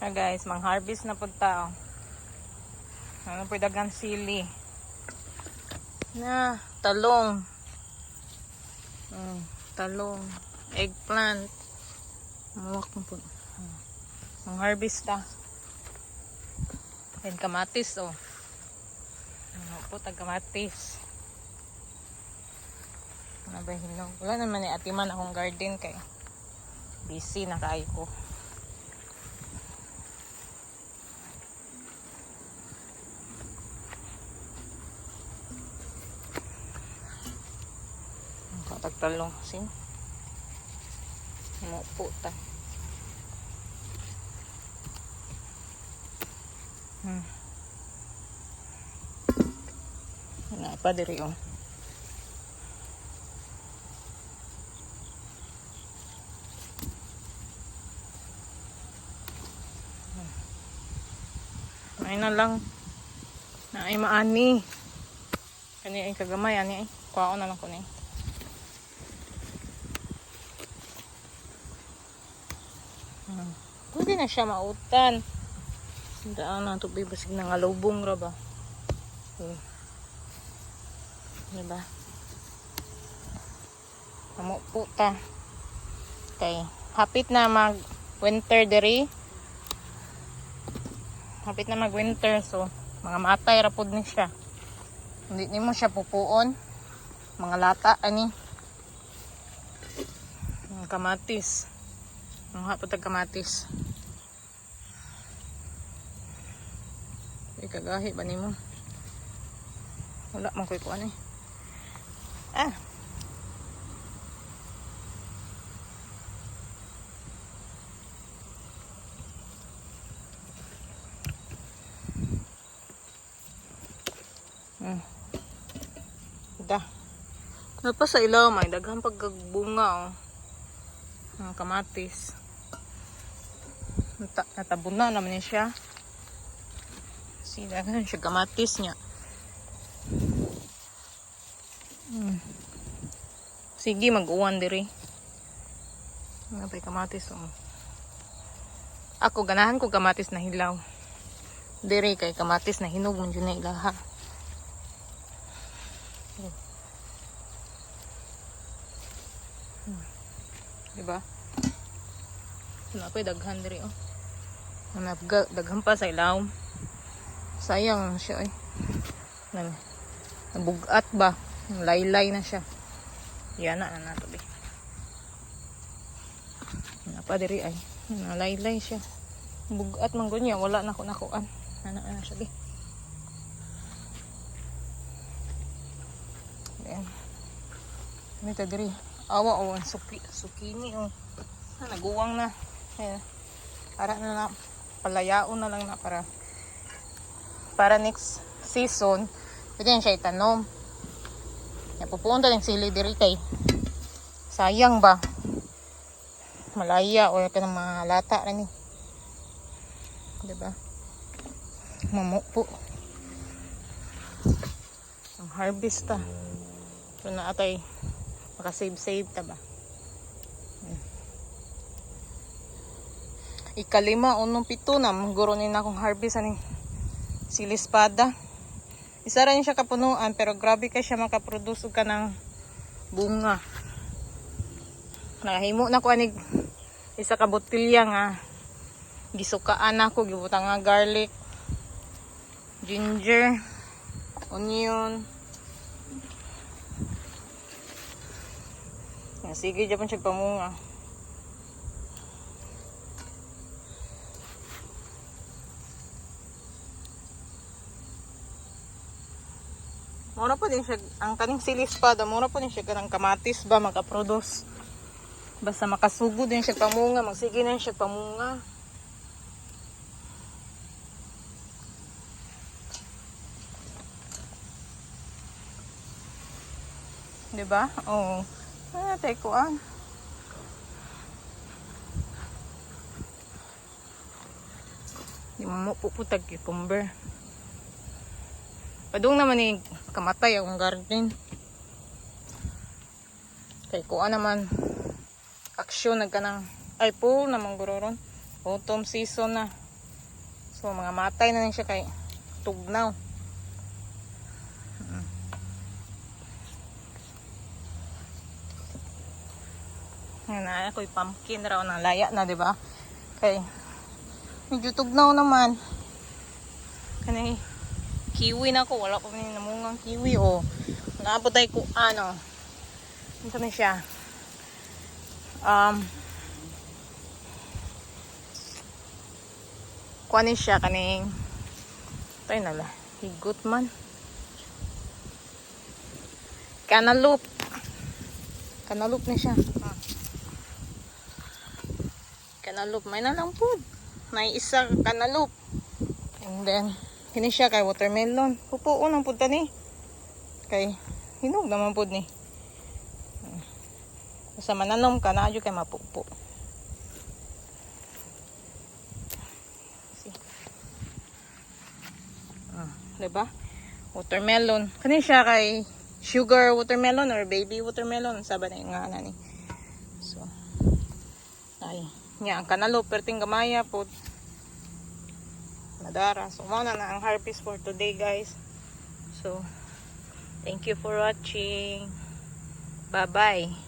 Guys, mang-harvest na po tao. Ano po dagang sili. Na, talong. Talong. Eggplant. Mawak mo po. Mang-harvest ta. And kamatis, oh. Ano po, tag-kamatis. Ano ba hinog? Wala naman atiman akong garden kay busy na kayo ko. Tagtalong sin. Mupo ta. Wala pa diri oh. Ay na lang. Na ay maani. Kani ay kagamay ani ay. Kuha na lang ko ni. Pwede na siya mautan. Daan na ito basig na nga lubong ra ba. Diba? Amo po ta. Okay. Hapit na mag winter diri. Hapit na mag winter so mga matay ra pud ni siya. Hindi nimo siya pupuon. Mga lata ani. Kamatis. Ang hapot ang kamatis. Kagahi ba nimo? Wala man koy kuan eh. Da. Napa sa ilaw may daghang pagkagbunga oh. Ang kamatis. Natabon na naman siya. Sila ganun siya kamatis niya. Sige mag-uwan diri. Ano ba kamatis oh. Ako ganahan ko kamatis na hilaw. Diri kay kamatis na hinog man jud na ilaha. Diba? Wala pa daghan diri oh. Daghan pa sa ilaw. Sayang siya eh. Nabugat ba? Laylay na siya. Yan na nato be. Napa diri ay. Nalaylay siya. Bugat man gunya wala na ko nakuan. Ana siya be. Ayan. Nito diri. Awa oh sukini oh. Naguwang na. Ayan. Para na palayaon na lang na para next season pwede yan siya itanom. Pupunta din sili diri kay sayang ba malaya o ka ng mga lata rin diba mamupo ang harvest ta so na atay makasave ta ba. Ikalima unong pito na guro ni na akong harvest ani sili espada. Isa rin siya kapunuan pero grabe ka siya makaproduce ka ng bunga. Nakahimo na ko anig isa ka botilya nga gisukaan ako gibutang nga garlic, ginger, onion. Sige dyan siya pamunga. Mura po din siya, ang kaning sili espada, mura po din siya kanang kamatis ba makaproduce. Basta makasugo din siya pamunga, magsige na siya pamunga. Diba? Oo. Tekuan. Di mo puputag cucumber. Padung naman ni kamatay ang garden. Kay kuha naman aksyon nagkanang ay po naman guroron. Autumn season na. So mga matay na siya kay tugnaw. Ngayon na ako'y pumpkin raw na laya na, di ba? Kay medyo tugnaw naman. Kanay kiwi na ko, wala pa rin namungang kiwi o. Naabot ay ko ano. Ano na siya? Kuha siya kaning tayo nala. Higot man. Cantaloupe. Cantaloupe na siya. Cantaloupe. May na lang po. May isa cantaloupe. And then, kini siya kay watermelon. Pupuo ng punta ni. Kay, hinog naman po ni. Basta mananom ka na, kay mapupo. Diba? Watermelon. Kani siya kay sugar watermelon or baby watermelon. Saba na yung nga na ni. So, ay. Nga, ang cantaloupe, perting gamaya po. Madara. So, mauna na ang harvest for today, guys. So, thank you for watching. Bye-bye.